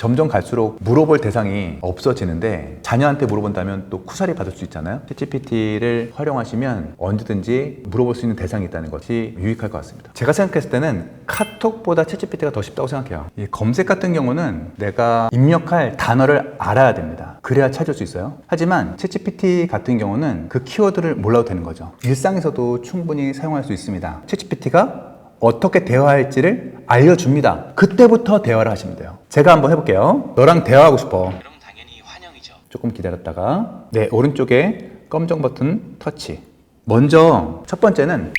점점 갈수록 물어볼 대상이 없어지는데 자녀한테 물어본다면 또 쿠사리 받을 수 있잖아요. 챗GPT를 활용하시면 언제든지 물어볼 수 있는 대상이 있다는 것이 유익할 것 같습니다. 제가 생각했을 때는 카톡보다 챗GPT가 더 쉽다고 생각해요. 이 검색 같은 경우는 내가 입력할 단어를 알아야 됩니다. 그래야 찾을 수 있어요. 하지만 챗GPT 같은 경우는 그 키워드를 몰라도 되는 거죠. 일상에서도 충분히 사용할 수 있습니다. 챗GPT가 어떻게 대화할지를 알려줍니다. 그때부터 대화를 하시면 돼요. 제가 한번 해볼게요. 너랑 대화하고 싶어. 그럼 당연히 환영이죠. 조금 기다렸다가 네, 오른쪽에 검정 버튼 터치. 먼저 첫 번째는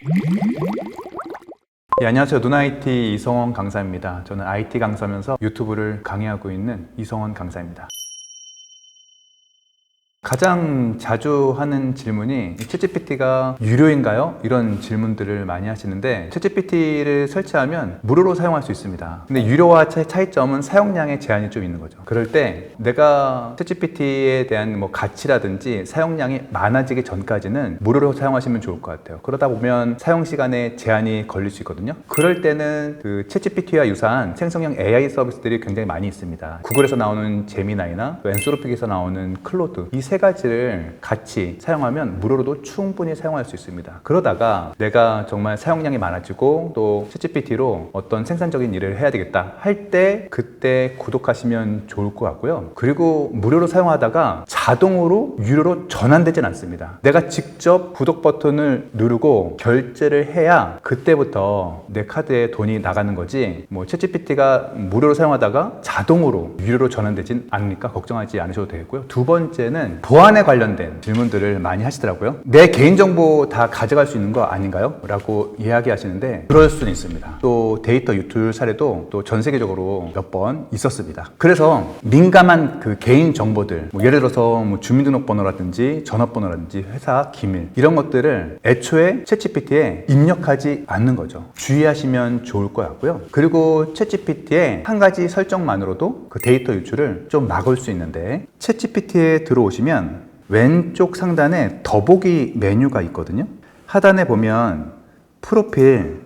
안녕하세요. 눈IT 이성원 강사입니다. 저는 IT 강사면서 유튜브를 강의하고 있는 이성원 강사입니다. 가장 자주 하는 질문이 챗GPT가 유료인가요? 이런 질문들을 많이 하시는데 챗GPT를 설치하면 무료로 사용할 수 있습니다. 근데 유료와 차이점은 사용량의 제한이 좀 있는 거죠. 그럴 때 내가 챗GPT에 대한 가치라든지 사용량이 많아지기 전까지는 무료로 사용하시면 좋을 것 같아요. 그러다 보면 사용 시간에 제한이 걸릴 수 있거든요. 그럴 때는 그 챗GPT와 유사한 생성형 AI 서비스들이 굉장히 많이 있습니다. 구글에서 나오는 제미나이나 엔소로픽에서 나오는 클로드, 이 세 가지를 같이 사용하면 무료로도 충분히 사용할 수 있습니다. 그러다가 내가 정말 사용량이 많아지고 또 챗GPT로 어떤 생산적인 일을 해야 되겠다 할 때 그때 구독하시면 좋을 것 같고요. 그리고 무료로 사용하다가 자동으로 유료로 전환되진 않습니다. 내가 직접 구독 버튼을 누르고 결제를 해야 그때부터 내 카드에 돈이 나가는 거지 챗GPT가 무료로 사용하다가 자동으로 유료로 전환되진 않으니까 걱정하지 않으셔도 되겠고요. 두 번째는 보안에 관련된 질문들을 많이 하시더라고요. 내 개인정보 다 가져갈 수 있는 거 아닌가요? 라고 이야기하시는데 그럴 수는 있습니다. 또 데이터 유출 사례도 또 전 세계적으로 몇 번 있었습니다. 그래서 민감한 그 개인 정보들 예를 들어서 주민등록번호라든지 전화번호라든지 회사 기밀 이런 것들을 애초에 챗GPT에 입력하지 않는 거죠. 주의하시면 좋을 것 같고요. 그리고 챗GPT의 한 가지 설정만으로도 그 데이터 유출을 좀 막을 수 있는데 챗GPT에 들어오시면 왼쪽 상단에 더보기 메뉴가 있거든요. 하단에 보면 프로필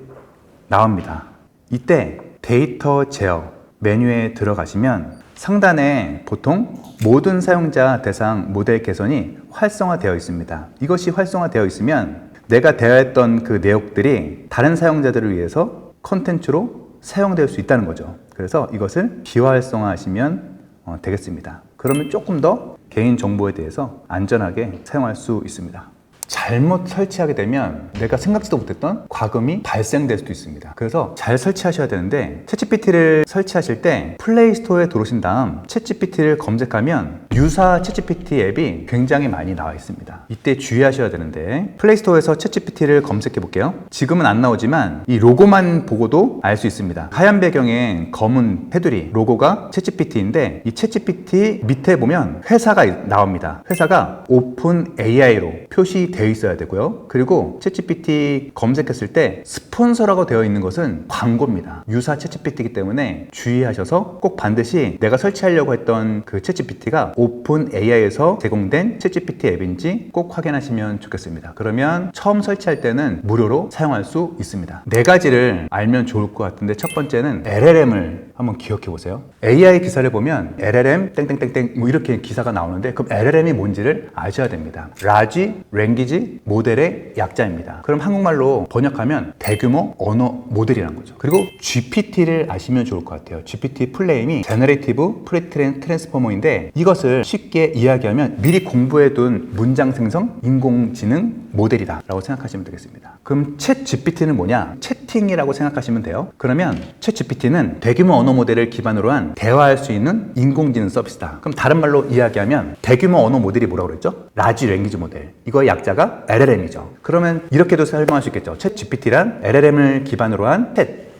나옵니다. 이때 데이터 제어 메뉴에 들어가시면 상단에 보통 모든 사용자 대상 모델 개선이 활성화되어 있습니다. 이것이 활성화되어 있으면 내가 대화했던 그 내용들이 다른 사용자들을 위해서 콘텐츠로 사용될 수 있다는 거죠. 그래서 이것을 비활성화하시면 되겠습니다. 그러면 조금 더 개인정보에 대해서 안전하게 사용할 수 있습니다. 잘못 설치하게 되면 내가 생각지도 못했던 과금이 발생될 수도 있습니다. 그래서 잘 설치하셔야 되는데 챗GPT를 설치하실 때 플레이스토어에 들어오신 다음 챗GPT를 검색하면 유사 챗GPT 앱이 굉장히 많이 나와 있습니다. 이때 주의하셔야 되는데 플레이스토어에서 챗GPT를 검색해 볼게요. 지금은 안 나오지만 이 로고만 보고도 알 수 있습니다. 하얀 배경에 검은 테두리 로고가 챗GPT인데 이 챗GPT 밑에 보면 회사가 나옵니다. 회사가 오픈AI로 표시되어 있어야 되고요. 그리고 챗GPT 검색했을 때 스폰서라고 되어 있는 것은 광고입니다. 유사 챗GPT이기 때문에 주의하셔서 꼭 반드시 내가 설치하려고 했던 그 챗GPT가 오픈AI에서 제공된 챗GPT 앱인지 꼭 확인하시면 좋겠습니다. 그러면 처음 설치할 때는 무료로 사용할 수 있습니다. 네 가지를 알면 좋을 것 같은데 첫 번째는 LLM을 한번 기억해 보세요. AI 기사를 보면 LLM 땡땡땡땡 이렇게 기사가 나오는데 그럼 LLM이 뭔지를 아셔야 됩니다. Large Language Model의 약자입니다. 그럼 한국말로 번역하면 대규모 언어 모델이라는 거죠. 그리고 GPT를 아시면 좋을 것 같아요. GPT 풀네임이 Generative Pre-trained Transformer인데 이것을 쉽게 이야기하면 미리 공부해둔 문장 생성 인공지능 모델이다 라고 생각하시면 되겠습니다. 그럼 챗 GPT는 뭐냐? 채팅이라고 생각하시면 돼요. 그러면 챗 GPT는 대규모 언어 모델을 기반으로 한 대화할 수 있는 인공지능 서비스다. 그럼 다른 말로 이야기하면 대규모 언어 모델이 뭐라고 그랬죠? 라지 랭귀지 모델. 이거의 약자가 LLM이죠. 그러면 이렇게도 설명할 수 있겠죠. 챗 GPT란 LLM을 기반으로 한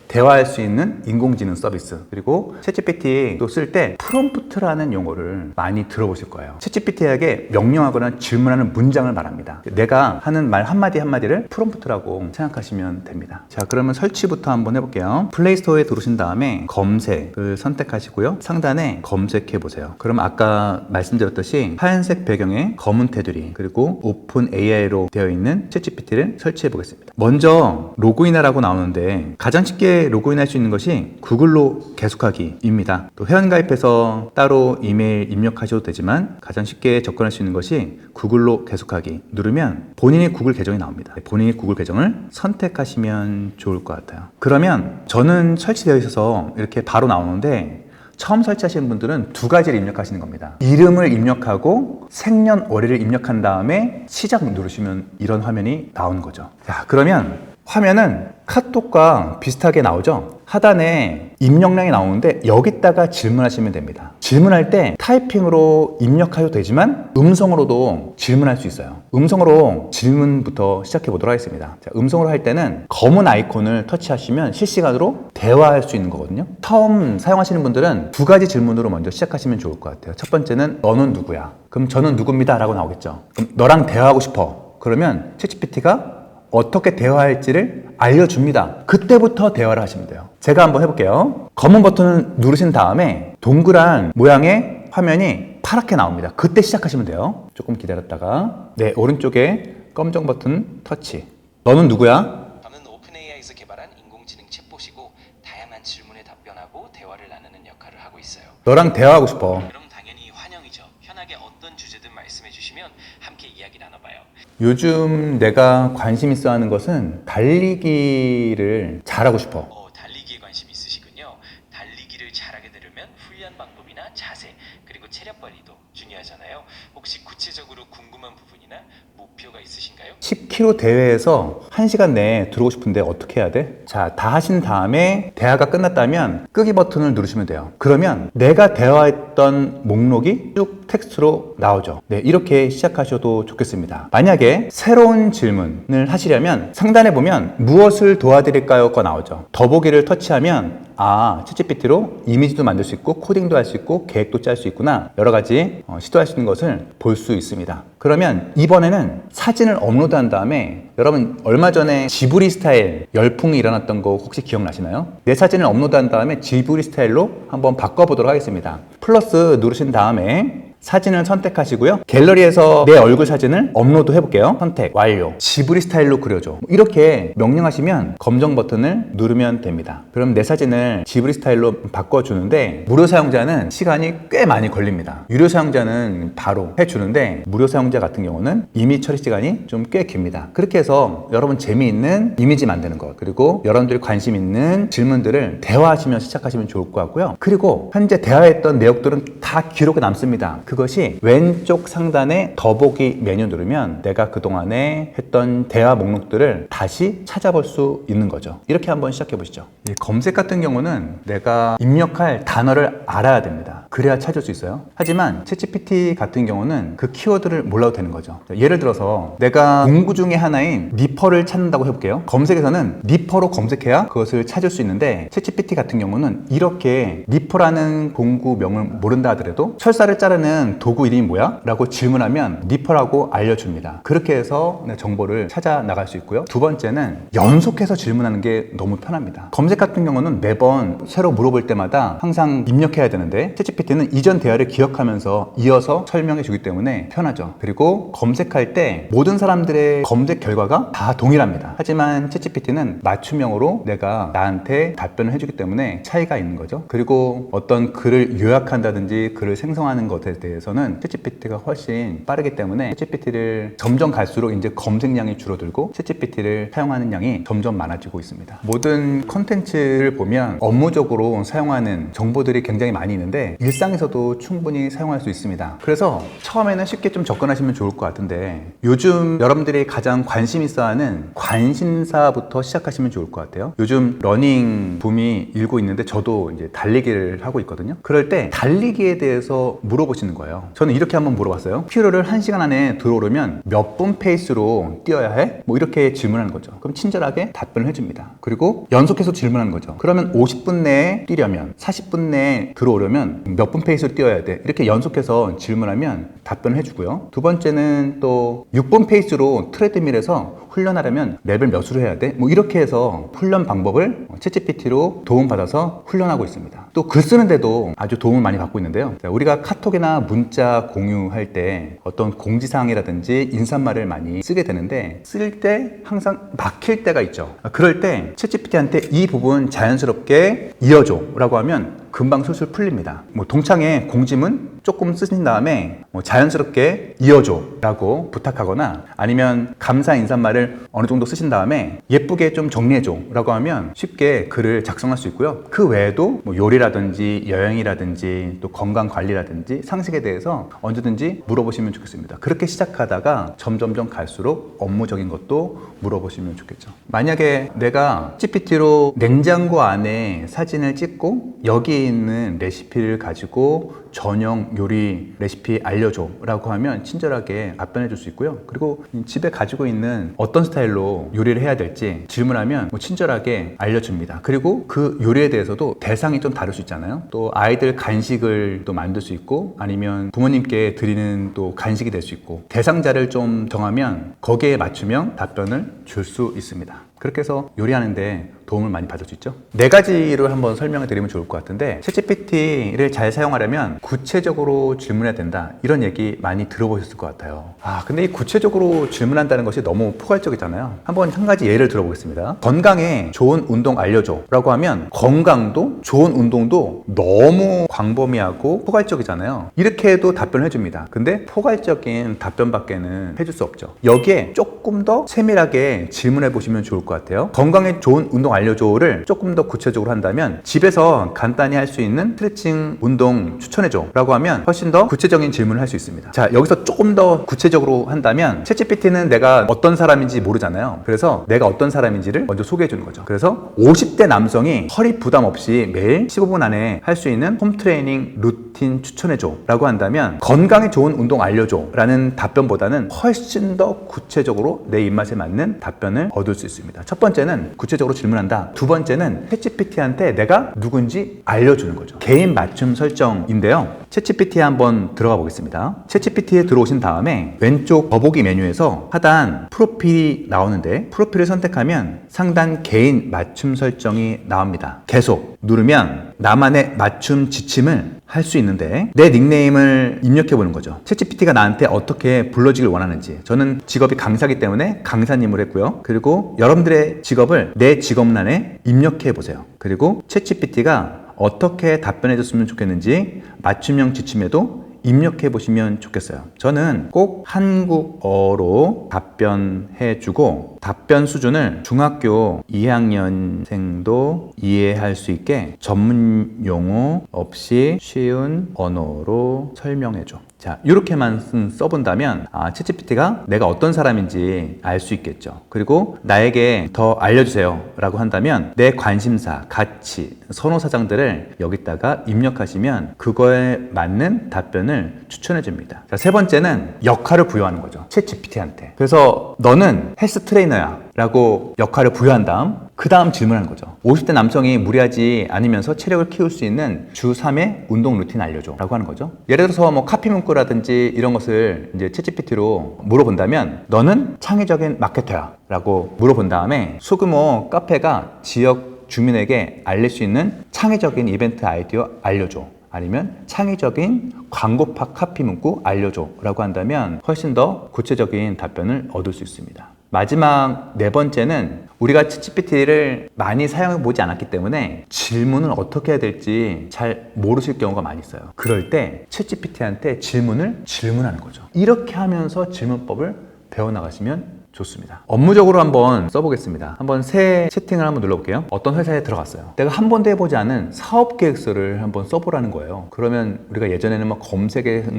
대화할 수 있는 인공지능 서비스. 그리고 챗GPT도 쓸 때 프롬프트라는 용어를 많이 들어보실 거예요. 챗GPT에게 명령하거나 질문하는 문장을 말합니다. 내가 하는 말 한마디 한마디를 프롬프트라고 생각하시면 됩니다. 자, 그러면 설치부터 한번 해볼게요. 플레이스토어에 들어오신 다음에 검색을 선택하시고요. 상단에 검색해 보세요. 그럼 아까 말씀드렸듯이 하얀색 배경에 검은 테두리 그리고 오픈 AI로 되어 있는 챗GPT를 설치해 보겠습니다. 먼저 로그인하라고 나오는데 가장 쉽게 쉽게 로그인할 수 있는 것이 구글로 계속하기입니다. 또 회원가입해서 따로 이메일 입력하셔도 되지만 가장 쉽게 접근할 수 있는 것이 구글로 계속하기 누르면 본인의 구글 계정이 나옵니다. 본인의 구글 계정을 선택하시면 좋을 것 같아요. 그러면 저는 설치되어 있어서 이렇게 바로 나오는데 처음 설치하시는 분들은 두 가지를 입력하시는 겁니다. 이름을 입력하고 생년월일을 입력한 다음에 시작 누르시면 이런 화면이 나오는 거죠. 자, 그러면 화면은 카톡과 비슷하게 나오죠? 하단에 입력량이 나오는데 여기다가 질문하시면 됩니다. 질문할 때 타이핑으로 입력하셔도 되지만 음성으로도 질문할 수 있어요. 음성으로 질문부터 시작해 보도록 하겠습니다. 자, 음성으로 할 때는 검은 아이콘을 터치하시면 실시간으로 대화할 수 있는 거거든요. 처음 사용하시는 분들은 두 가지 질문으로 먼저 시작하시면 좋을 것 같아요. 첫 번째는 너는 누구야? 그럼 저는 누굽니다 라고 나오겠죠. 그럼 너랑 대화하고 싶어. 그러면 챗GPT가 어떻게 대화할지를 알려줍니다. 그때부터 대화를 하시면 돼요. 제가 한번 해볼게요. 검은 버튼을 누르신 다음에 동그란 모양의 화면이 파랗게 나옵니다. 그때 시작하시면 돼요. 조금 기다렸다가 네, 오른쪽에 검정 버튼 터치. 너는 누구야? 저는 오픈AI에서 개발한 인공지능 챗봇이고 다양한 질문에 답변하고 대화를 나누는 역할을 하고 있어요. 너랑 대화하고 싶어. 그럼 당연히 환영이죠. 편하게 어떤 주제든 말씀해 주시면 함께 이야기 나눠봐요. 요즘 내가 관심 있어 하는 것은 달리기를 잘하고 싶어. 달리기에 관심 있으시군요. 달리기를 잘하게 되려면 훈련 방법이나 자세 그리고 체력 관리도 중요하잖아요. 혹시 구체적으로 궁금한 부분이나 목표가 있으신가요? 10km 대회에서 1시간 내에 들어오고 싶은데 어떻게 해야 돼? 자, 다 하신 다음에 대화가 끝났다면 끄기 버튼을 누르시면 돼요. 그러면 내가 대화했던 목록이 쭉 텍스트로 나오죠. 네, 이렇게 시작하셔도 좋겠습니다. 만약에 새로운 질문을 하시려면 상단에 보면 무엇을 도와드릴까요? 가 나오죠. 더보기를 터치하면 챗GPT로 이미지도 만들 수 있고 코딩도 할 수 있고 계획도 짤 수 있구나 여러 가지 시도할 수 있는 것을 볼 수 있습니다. 그러면 이번에는 사진을 업로드한 다음에 여러분 얼마 전에 지브리 스타일 열풍이 일어났던 거 혹시 기억나시나요? 내 사진을 업로드한 다음에 지브리 스타일로 한번 바꿔보도록 하겠습니다. 플러스 누르신 다음에 사진을 선택하시고요. 갤러리에서 내 얼굴 사진을 업로드 해볼게요. 선택 완료. 지브리 스타일로 그려줘. 이렇게 명령하시면 검정 버튼을 누르면 됩니다. 그럼 내 사진을 지브리 스타일로 바꿔주는데 무료 사용자는 시간이 꽤 많이 걸립니다. 유료 사용자는 바로 해주는데 무료 사용자 같은 경우는 이미지 처리 시간이 좀 꽤 깁니다. 그렇게 해서 여러분 재미있는 이미지 만드는 것 그리고 여러분들이 관심 있는 질문들을 대화하시면서 시작하시면 좋을 것 같고요. 그리고 현재 대화했던 내용들은 다 기록에 남습니다. 그것이 왼쪽 상단에 더보기 메뉴 누르면 내가 그동안에 했던 대화 목록들을 다시 찾아볼 수 있는 거죠. 이렇게 한번 시작해 보시죠. 검색 같은 경우는 내가 입력할 단어를 알아야 됩니다. 그래야 찾을 수 있어요. 하지만 챗GPT 같은 경우는 그 키워드를 몰라도 되는 거죠. 예를 들어서 내가 공구 중에 하나인 니퍼를 찾는다고 해볼게요. 검색에서는 니퍼로 검색해야 그것을 찾을 수 있는데 챗GPT 같은 경우는 이렇게 니퍼라는 공구명을 모른다 하더라도 철사를 자르는 도구 이름이 뭐야? 라고 질문하면 니퍼라고 알려줍니다. 그렇게 해서 정보를 찾아 나갈 수 있고요. 두 번째는 연속해서 질문하는 게 너무 편합니다. 검색 같은 경우는 매번 새로 물어볼 때마다 항상 입력해야 되는데 챗GPT는 이전 대화를 기억하면서 이어서 설명해 주기 때문에 편하죠. 그리고 검색할 때 모든 사람들의 검색 결과가 다 동일합니다. 하지만 챗GPT는 맞춤형으로 내가 나한테 답변을 해주기 때문에 차이가 있는 거죠. 그리고 어떤 글을 요약한다든지 글을 생성하는 것에 대해서는 챗GPT가 훨씬 빠르기 때문에 챗GPT를 점점 갈수록 이제 검색량이 줄어들고 챗GPT를 사용하는 양이 점점 많아지고 있습니다. 모든 컨텐츠를 보면 업무적으로 사용하는 정보들이 굉장히 많이 있는데 일상에서도 충분히 사용할 수 있습니다. 그래서 처음에는 쉽게 좀 접근하시면 좋을 것 같은데 요즘 여러분들이 가장 관심 있어 하는 관심사부터 시작하시면 좋을 것 같아요. 요즘 러닝 붐이 일고 있는데 저도 이제 달리기를 하고 있거든요. 그럴 때 달리기에 대해서 물어보시는 거예요. 저는 이렇게 한번 물어봤어요. 키로를 1시간 안에 들어오려면 몇 분 페이스로 뛰어야 해? 뭐 이렇게 질문하는 거죠. 그럼 친절하게 답변을 해줍니다. 그리고 연속해서 질문하는 거죠. 그러면 50분 내에 뛰려면 40분 내에 들어오려면 몇 분 페이스로 뛰어야 돼? 이렇게 연속해서 질문하면 답변을 해주고요. 두 번째는 또 6분 페이스로 트레드밀에서 훈련하려면 레벨 몇으로 해야 돼? 뭐 이렇게 해서 훈련 방법을 챗GPT로 도움받아서 훈련하고 있습니다. 또 글 쓰는데도 아주 도움을 많이 받고 있는데요. 자, 우리가 카톡이나 문자 공유할 때 어떤 공지사항이라든지 인사말을 많이 쓰게 되는데 쓸 때 항상 막힐 때가 있죠. 그럴 때 챗GPT한테 이 부분 자연스럽게 이어줘 라고 하면 금방 술술 풀립니다. 뭐 동창회 공지문 조금 쓰신 다음에 뭐 자연스럽게 이어줘 라고 부탁하거나 아니면 감사 인사말을 어느 정도 쓰신 다음에 예쁘게 좀 정리해줘 라고 하면 쉽게 글을 작성할 수 있고요. 그 외에도 뭐 요리라든지 여행이라든지 또 건강관리라든지 상식에 대해서 언제든지 물어보시면 좋겠습니다. 그렇게 시작하다가 점점점 갈수록 업무적인 것도 물어보시면 좋겠죠. 만약에 내가 GPT로 냉장고 안에 사진을 찍고 여기에 있는 레시피를 가지고 전용 요리 레시피 알려줘 라고 하면 친절하게 답변해 줄 수 있고요. 그리고 집에 가지고 있는 어떤 스타일로 요리를 해야 될지 질문하면 뭐 친절하게 알려줍니다. 그리고 그 요리에 대해서도 대상이 좀 다를 수 있잖아요. 또 아이들 간식을 또 만들 수 있고 아니면 부모님께 드리는 또 간식이 될 수 있고 대상자를 좀 정하면 거기에 맞추면 답변을 줄 수 있습니다. 그렇게 해서 요리하는데 도움을 많이 받을 수 있죠. 4가지로 한번 설명을 드리면 좋을 것 같은데 챗GPT를 잘 사용하려면 구체적으로 질문해야 된다 이런 얘기 많이 들어보셨을 것 같아요. 근데 이 구체적으로 질문한다는 것이 너무 포괄적이잖아요. 한번 한 가지 예를 들어보겠습니다. 건강에 좋은 운동 알려줘 라고 하면 건강도 좋은 운동도 너무 광범위하고 포괄적이잖아요. 이렇게 해도 답변을 해줍니다. 근데 포괄적인 답변밖에는 해줄 수 없죠. 여기에 조금 더 세밀하게 질문해 보시면 좋을 것 같아요. 건강에 좋은 운동 알려줘를 조금 더 구체적으로 한다면 집에서 간단히 할 수 있는 스트레칭 운동 추천해줘 라고 하면 훨씬 더 구체적인 질문을 할 수 있습니다. 자, 여기서 조금 더 구체적으로 한다면 챗GPT는 내가 어떤 사람인지 모르잖아요. 그래서 내가 어떤 사람인지를 먼저 소개해 주는 거죠. 그래서 50대 남성이 허리 부담 없이 매일 15분 안에 할 수 있는 홈 트레이닝 루틴 추천해줘 라고 한다면 건강에 좋은 운동 알려줘 라는 답변보다는 훨씬 더 구체적으로 내 입맛에 맞는 답변을 얻을 수 있습니다. 첫 번째는 구체적으로 질문한다. 두 번째는 챗GPT한테 내가 누군지 알려주는 거죠. 개인 맞춤 설정인데요. 챗GPT에 한번 들어가 보겠습니다. 챗GPT에 들어오신 다음에 왼쪽 더보기 메뉴에서 하단 프로필이 나오는데 프로필을 선택하면 상단 개인 맞춤 설정이 나옵니다. 계속 누르면 나만의 맞춤 지침을 할 수 있는데 내 닉네임을 입력해 보는 거죠. 챗GPT가 나한테 어떻게 불러지길 원하는지. 저는 직업이 강사이기 때문에 강사님을 했고요. 그리고 여러분들의 직업을 내 직업란에 입력해 보세요. 그리고 챗GPT가 어떻게 답변해 줬으면 좋겠는지 맞춤형 지침에도 입력해 보시면 좋겠어요. 저는 꼭 한국어로 답변해 주고 답변 수준을 중학교 2학년생도 이해할 수 있게 전문 용어 없이 쉬운 언어로 설명해 줘. 자, 이렇게만 써본다면 챗GPT가 내가 어떤 사람인지 알 수 있겠죠. 그리고 나에게 더 알려주세요 라고 한다면 내 관심사, 가치, 선호사항들을 여기다가 입력하시면 그거에 맞는 답변을 추천해 줍니다. 자, 세 번째는 역할을 부여하는 거죠. 챗GPT한테. 그래서 너는 헬스 트레이너야 라고 역할을 부여한 다음 그 다음 질문하는 거죠. 50대 남성이 무리하지 않으면서 체력을 키울 수 있는 주 3회 운동 루틴 알려줘 라고 하는 거죠. 예를 들어서 뭐 카피 문구라든지 이런 것을 이제 챗GPT로 물어본다면 너는 창의적인 마케터야 라고 물어본 다음에 소규모 카페가 지역 주민에게 알릴 수 있는 창의적인 이벤트 아이디어 알려줘. 아니면 창의적인 광고파 카피 문구 알려줘 라고 한다면 훨씬 더 구체적인 답변을 얻을 수 있습니다. 마지막 4번째는 우리가 챗GPT를 많이 사용해 보지 않았기 때문에 질문을 어떻게 해야 될지 잘 모르실 경우가 많이 있어요. 그럴 때 챗GPT한테 질문하는 거죠. 이렇게 하면서 질문법을 배워나가시면 좋습니다. 업무적으로 한번 써보겠습니다. 한번 새 채팅을 한번 눌러볼게요. 어떤 회사에 들어갔어요. 내가 한 번도 해보지 않은 사업계획서를 한번 써보라는 거예요. 그러면 우리가 예전에는 막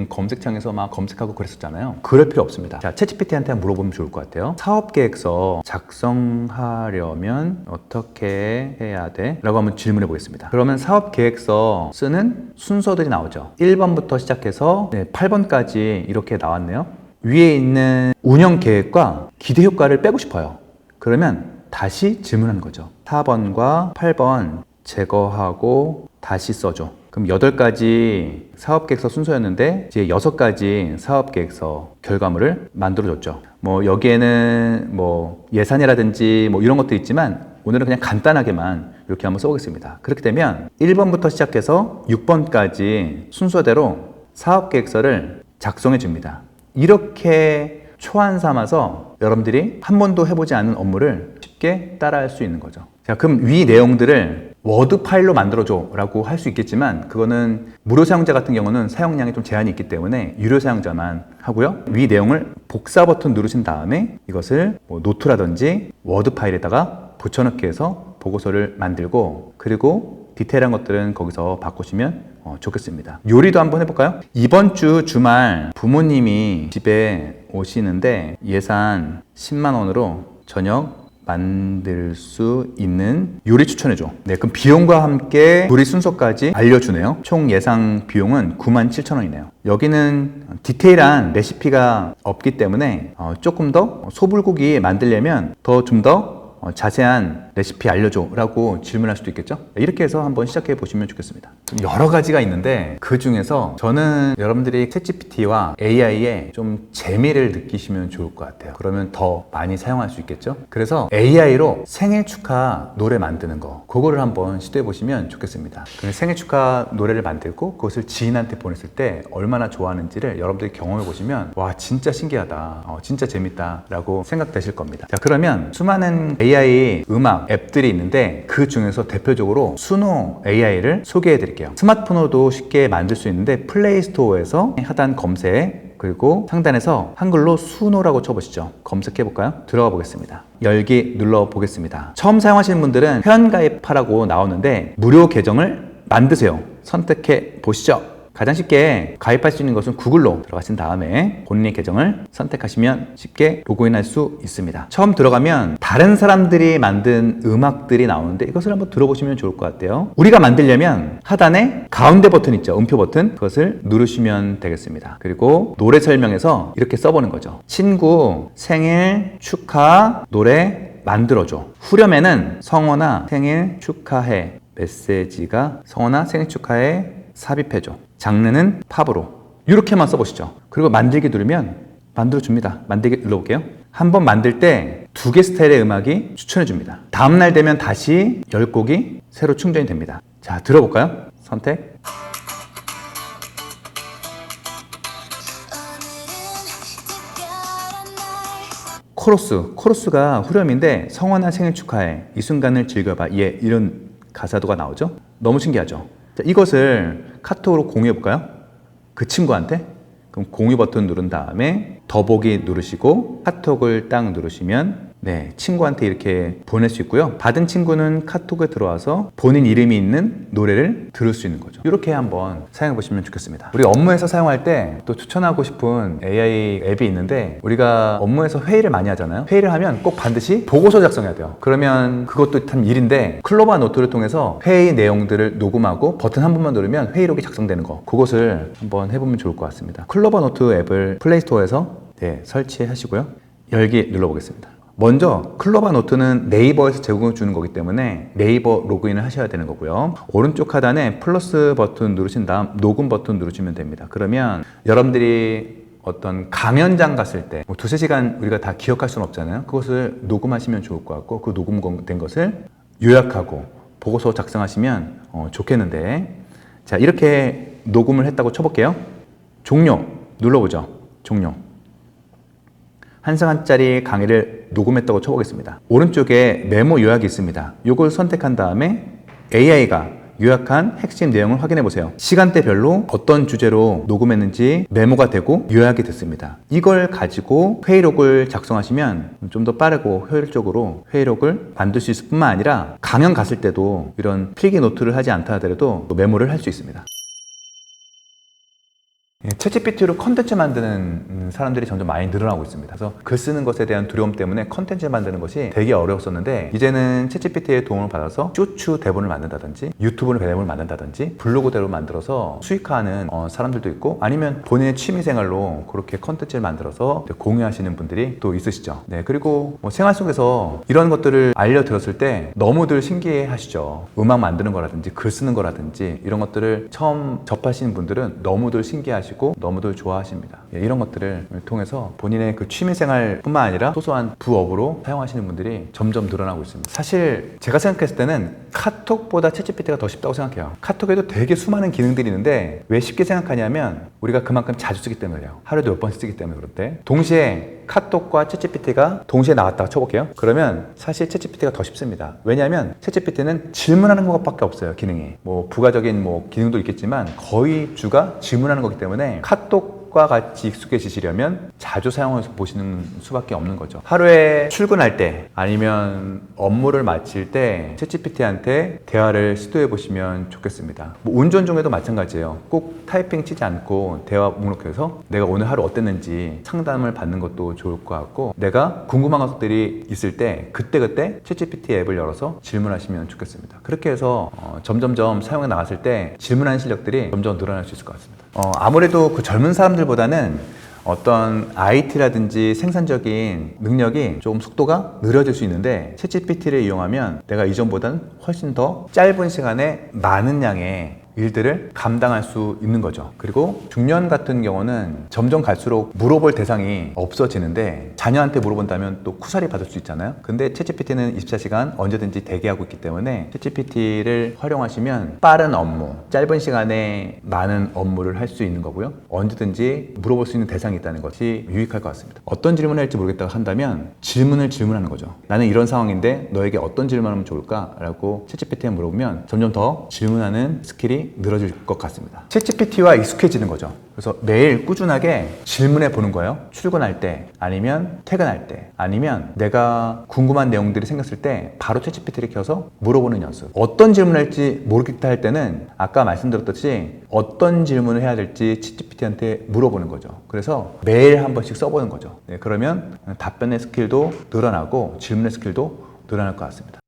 검색창에서 막 검색하고 그랬었잖아요. 그럴 필요 없습니다. 자, 챗GPT한테 한번 물어보면 좋을 것 같아요. 사업계획서 작성하려면 어떻게 해야 돼? 라고 한번 질문해 보겠습니다. 그러면 사업계획서 쓰는 순서들이 나오죠. 1번부터 시작해서 8번까지 이렇게 나왔네요. 위에 있는 운영 계획과 기대 효과를 빼고 싶어요. 그러면 다시 질문하는 거죠. 4번과 8번 제거하고 다시 써줘. 그럼 8가지 사업계획서 순서였는데 이제 6가지 사업계획서 결과물을 만들어줬죠. 뭐 여기에는 뭐 예산이라든지 뭐 이런 것도 있지만 오늘은 그냥 간단하게만 이렇게 한번 써보겠습니다. 그렇게 되면 1번부터 시작해서 6번까지 순서대로 사업계획서를 작성해 줍니다. 이렇게 초안 삼아서 여러분들이 한 번도 해보지 않은 업무를 쉽게 따라할 수 있는 거죠. 자, 그럼 위 내용들을 워드 파일로 만들어줘 라고 할 수 있겠지만 그거는 무료 사용자 같은 경우는 사용량이 좀 제한이 있기 때문에 유료 사용자만 하고요. 위 내용을 복사 버튼 누르신 다음에 이것을 뭐 노트라든지 워드 파일에다가 붙여넣기 해서 보고서를 만들고, 그리고 디테일한 것들은 거기서 바꾸시면 좋겠습니다. 요리도 한번 해볼까요? 이번 주 주말 부모님이 집에 오시는데 예산 10만 원으로 저녁 만들 수 있는 요리 추천해줘. 네, 그럼 비용과 함께 요리 순서까지 알려주네요. 총 예상 비용은 97,000원이네요. 여기는 디테일한 레시피가 없기 때문에 조금 더 소불고기 만들려면 좀 더 자세한 레시피 알려줘 라고 질문할 수도 있겠죠. 이렇게 해서 한번 시작해 보시면 좋겠습니다. 여러 가지가 있는데 그 중에서 저는 여러분들이 챗GPT와 AI에 좀 재미를 느끼시면 좋을 것 같아요. 그러면 더 많이 사용할 수 있겠죠. 그래서 AI로 생일 축하 노래 만드는 거, 그거를 한번 시도해 보시면 좋겠습니다. 생일 축하 노래를 만들고 그것을 지인한테 보냈을 때 얼마나 좋아하는지를 여러분들이 경험해 보시면 와, 진짜 신기하다, 진짜 재밌다 라고 생각되실 겁니다. 자, 그러면 수많은 AI 음악 앱들이 있는데 그 중에서 대표적으로 수노 AI를 소개해 드릴게요. 스마트폰으로도 쉽게 만들 수 있는데 플레이스토어에서 하단 검색, 그리고 상단에서 한글로 수노라고 쳐보시죠. 검색해 볼까요? 들어가 보겠습니다. 열기 눌러 보겠습니다. 처음 사용하시는 분들은 회원가입하라고 나오는데 무료 계정을 만드세요. 선택해 보시죠. 가장 쉽게 가입할 수 있는 것은 구글로 들어가신 다음에 본인의 계정을 선택하시면 쉽게 로그인할 수 있습니다. 처음 들어가면 다른 사람들이 만든 음악들이 나오는데 이것을 한번 들어보시면 좋을 것 같아요. 우리가 만들려면 하단에 가운데 버튼 있죠. 음표 버튼, 그것을 누르시면 되겠습니다. 그리고 노래 설명에서 이렇게 써보는 거죠. 친구 생일 축하 노래 만들어줘. 후렴에는 성원아 생일 축하해, 메시지가 성원아 생일 축하해 삽입해줘. 장르는 팝으로. 이렇게만 써보시죠. 그리고 만들기 누르면 만들어줍니다. 만들기 눌러볼게요. 한번 만들 때 2개 스타일의 음악이 추천해줍니다. 다음날 되면 다시 10곡이 새로 충전이 됩니다. 자, 들어볼까요? 선택. 코러스가 후렴인데 성원아 생일 축하해, 이 순간을 즐겨봐, 예, 이런 가사도가 나오죠. 너무 신기하죠. 자, 이것을 카톡으로 공유해 볼까요? 그 친구한테. 그럼 공유 버튼 누른 다음에 더보기 누르시고 카톡을 딱 누르시면 네, 친구한테 이렇게 보낼 수 있고요. 받은 친구는 카톡에 들어와서 본인 이름이 있는 노래를 들을 수 있는 거죠. 이렇게 한번 사용해 보시면 좋겠습니다. 우리 업무에서 사용할 때 또 추천하고 싶은 AI 앱이 있는데, 우리가 업무에서 회의를 많이 하잖아요. 회의를 하면 꼭 반드시 보고서 작성해야 돼요. 그러면 그것도 참 일인데, 클로바 노트를 통해서 회의 내용들을 녹음하고 버튼 한 번만 누르면 회의록이 작성되는 거, 그것을 한번 해보면 좋을 것 같습니다. 클로바 노트 앱을 플레이스토어에서 설치하시고요. 열기 눌러보겠습니다. 먼저 클로바 노트는 네이버에서 제공해 주는 거기 때문에 네이버 로그인을 하셔야 되는 거고요. 오른쪽 하단에 플러스 버튼 누르신 다음 녹음 버튼 누르시면 됩니다. 그러면 여러분들이 어떤 강연장 갔을 때 뭐 2-3시간 우리가 다 기억할 수는 없잖아요. 그것을 녹음하시면 좋을 것 같고, 그 녹음된 것을 요약하고 보고서 작성하시면 좋겠는데, 자, 이렇게 녹음을 했다고 쳐볼게요. 종료 눌러보죠. 종료. 1시간짜리 강의를 녹음했다고 쳐보겠습니다. 오른쪽에 메모 요약이 있습니다. 이걸 선택한 다음에 AI가 요약한 핵심 내용을 확인해 보세요. 시간대별로 어떤 주제로 녹음했는지 메모가 되고 요약이 됐습니다. 이걸 가지고 회의록을 작성하시면 좀 더 빠르고 효율적으로 회의록을 만들 수 있을 뿐만 아니라 강연 갔을 때도 이런 필기 노트를 하지 않다 하더라도 메모를 할 수 있습니다. 챗GPT로 컨텐츠 만드는 사람들이 점점 많이 늘어나고 있습니다. 그래서 글 쓰는 것에 대한 두려움 때문에 컨텐츠를 만드는 것이 되게 어려웠었는데 이제는 챗GPT의 도움을 받아서 쇼츠 대본을 만든다든지 유튜브 대본을 만든다든지 블로그 대본을 만들어서 수익화하는 사람들도 있고 아니면 본인의 취미생활로 그렇게 컨텐츠를 만들어서 공유하시는 분들이 또 있으시죠. 네, 그리고 뭐 생활 속에서 이런 것들을 알려드렸을 때 너무들 신기해 하시죠. 음악 만드는 거라든지 글 쓰는 거라든지 이런 것들을 처음 접하시는 분들은 너무들 신기하시고 너무들 좋아하십니다. 이런 것들을 통해서 본인의 그 취미생활 뿐만 아니라 소소한 부업으로 사용하시는 분들이 점점 늘어나고 있습니다. 사실 제가 생각했을 때는 카톡보다 챗GPT가 더 쉽다고 생각해요. 카톡에도 되게 수많은 기능들이 있는데 왜 쉽게 생각하냐면 우리가 그만큼 자주 쓰기 때문에요. 하루에도 몇 번씩 쓰기 때문에 그런데 동시에 카톡과 챗GPT가 동시에 나왔다고 쳐볼게요. 그러면 사실 챗GPT가 더 쉽습니다. 왜냐하면 챗GPT는 질문하는 것밖에 없어요. 기능이 뭐 부가적인 뭐 기능도 있겠지만 거의 주가 질문하는 거기 때문에 카톡과 같이 익숙해지시려면 자주 사용해서 보시는 수밖에 없는 거죠. 하루에 출근할 때 아니면 업무를 마칠 때 챗GPT한테 대화를 시도해 보시면 좋겠습니다. 뭐 운전 중에도 마찬가지예요. 꼭 타이핑 치지 않고 대화 목록에서 내가 오늘 하루 어땠는지 상담을 받는 것도 좋을 것 같고 내가 궁금한 것들이 있을 때 그때그때 챗GPT 앱을 열어서 질문하시면 좋겠습니다. 그렇게 해서 점점점 사용해 나갔을 때 질문하는 실력들이 점점 늘어날 수 있을 것 같습니다. 아무래도 그 젊은 사람들보다는 어떤 IT라든지 생산적인 능력이 좀 속도가 느려질 수 있는데 챗GPT를 이용하면 내가 이전보다는 훨씬 더 짧은 시간에 많은 양의 일들을 감당할 수 있는 거죠. 그리고 중년 같은 경우는 점점 갈수록 물어볼 대상이 없어지는데 자녀한테 물어본다면 또 쿠사리 받을 수 있잖아요. 근데 챗GPT는 24시간 언제든지 대기하고 있기 때문에 챗GPT를 활용하시면 빠른 업무, 짧은 시간에 많은 업무를 할 수 있는 거고요. 언제든지 물어볼 수 있는 대상이 있다는 것이 유익할 것 같습니다. 어떤 질문을 할지 모르겠다고 한다면 질문하는 거죠. 나는 이런 상황인데 너에게 어떤 질문하면 좋을까? 라고 챗GPT에 물어보면 점점 더 질문하는 스킬이 늘어질 것 같습니다. 챗GPT와 익숙해지는 거죠. 그래서 매일 꾸준하게 질문해 보는 거예요. 출근할 때 아니면 퇴근할 때 아니면 내가 궁금한 내용들이 생겼을 때 바로 챗GPT를 켜서 물어보는 연습. 어떤 질문을 할지 모르겠다 할 때는 아까 말씀드렸듯이 어떤 질문을 해야 될지 챗GPT한테 물어보는 거죠. 그래서 매일 한 번씩 써보는 거죠. 네, 그러면 답변의 스킬도 늘어나고 질문의 스킬도 늘어날 것 같습니다.